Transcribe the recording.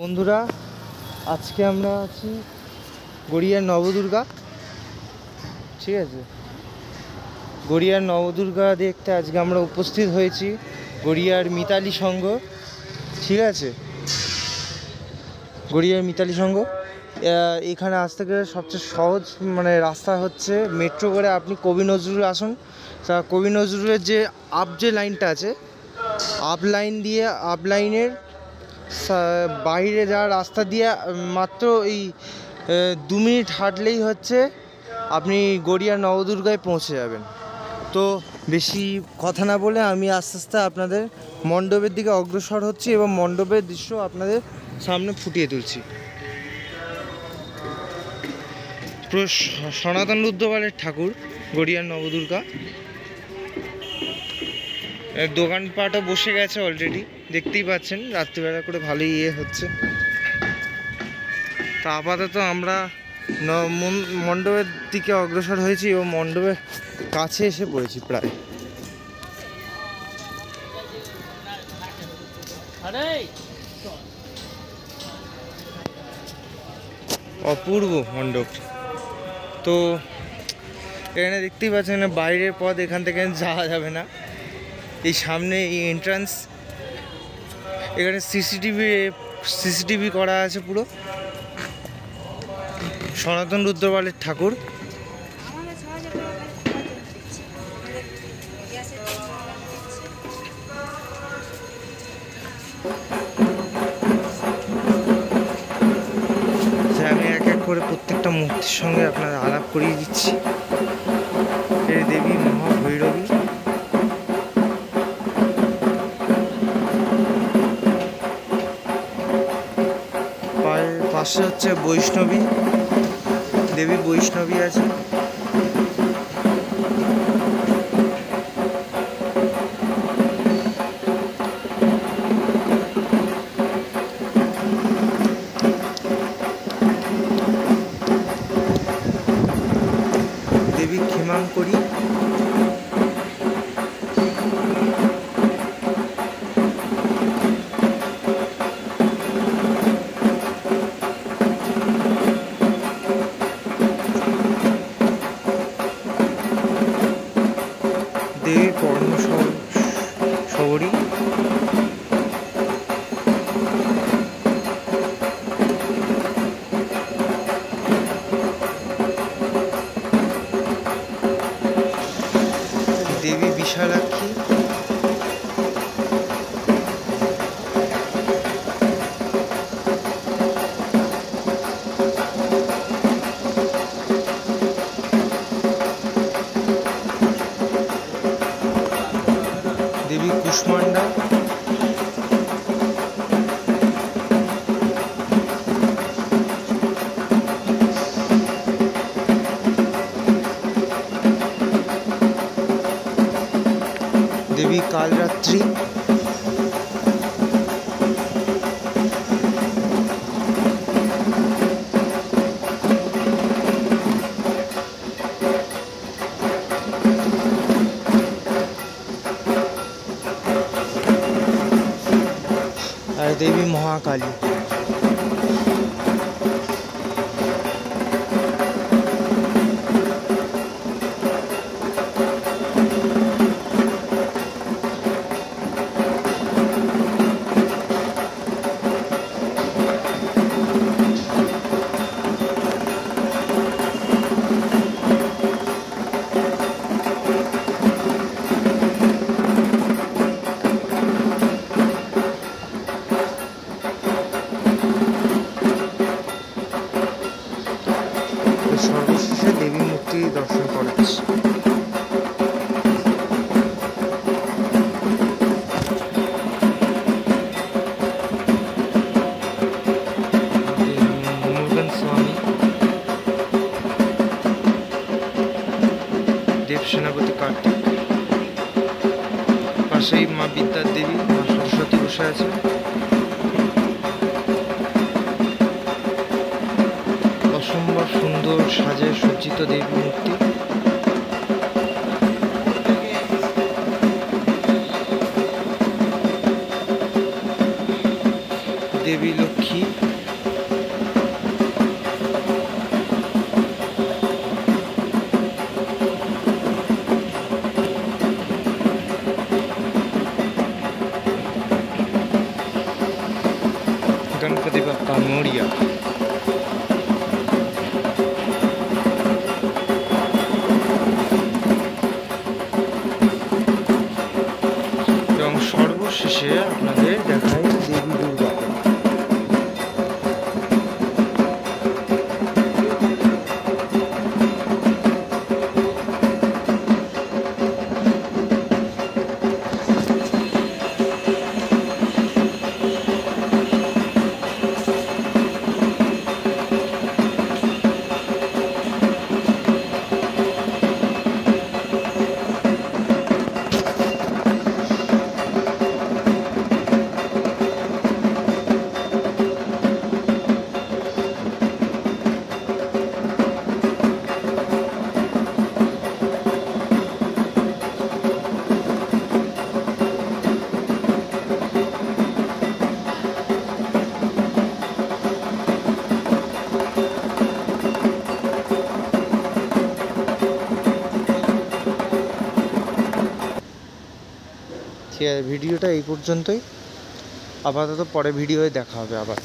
বন্ধুরা, আজকে আমরা আছি গড়িয়ার নবদুর্গা। ঠিক আছে, গড়িয়ার নবদুর্গা দেখতে আজকে আমরা উপস্থিত হয়েছি গড়িয়ার মিতালি সংঘ। ঠিক আছে, গড়িয়ার মিতালি সংঘ। এখানে আসতে গেলে সবচেয়ে সহজ রাস্তা হচ্ছে মেট্রো করে আপনি কবি নজরুল আসুন। তা কবি নজরুলের যে যে লাইনটা আছে, আপ লাইনের বাইরে যাওয়ার রাস্তা দিয়ে মাত্র এই 2 মিনিট হাঁটলেই হচ্ছে আপনি গড়িয়ার নবদুর্গায় পৌঁছে যাবেন। তো বেশি কথা না বলে আমি আস্তে আস্তে আপনাদের মণ্ডপের দিকে অগ্রসর হচ্ছি এবং মণ্ডপের দৃশ্য আপনাদের সামনে ফুটিয়ে তুলছি। পুরো সনাতন রুদ্রপালের ঠাকুর গড়িয়ার নবদুর্গা। দোকানপাটও বসে গেছে অলরেডি, দেখতেই পাচ্ছেন রাত্রিবেলা করে ভালোই হচ্ছে। তা আপাতত আমরা মণ্ডপের দিকে অগ্রসর হয়েছি এবং মণ্ডপের কাছে এসে পড়েছি প্রায়। অপূর্ব মণ্ডপ। তো এখানে দেখতেই পাচ্ছেন বাইরের পথ, এখান থেকে যাওয়া যাবে না। এই সামনে এই এন্ট্রান্স, এখানে সিসিটিভি করা আছে। পুরো সনাতন রুদ্রপালের ঠাকুর। আমি এক এক করে প্রত্যেকটা মূর্তির সঙ্গে আপনার আলাপ করিয়ে দিচ্ছি। দেবী মহাভৈরবী, পাশে হচ্ছে বৈষ্ণবী দেবী, বৈষ্ণবী আছে। দেবী ক্ষেমাঙ্করী, দেবী পর্ণশবরী, দেবী বিশালাক্ষী, দেবী কুষ্মান্ডা, দেবী কালরাত্রি, আর দেবী মহাকালী। সর্বশেষে দেবী মূর্তি দর্শন করাচ্ছি। মুরগান স্বামী, দেব সেনাপতি কার্তিক, পাশেই মা বিদ্যার দেবী, মা সরস্বতী বসে আছে। অসম্ভব সুন্দর সাজে সজ্জিত দেবী মূর্তি। দেবী লক্ষ্মী, गणपति बप्पा मोरिया। এবং সর্বশেষে আপনাদের দেখাই দেবী দুর্গা। ভিডিওটা এই পর্যন্তই, আপাতত পরে ভিডিওয়ে দেখা হবে আবার।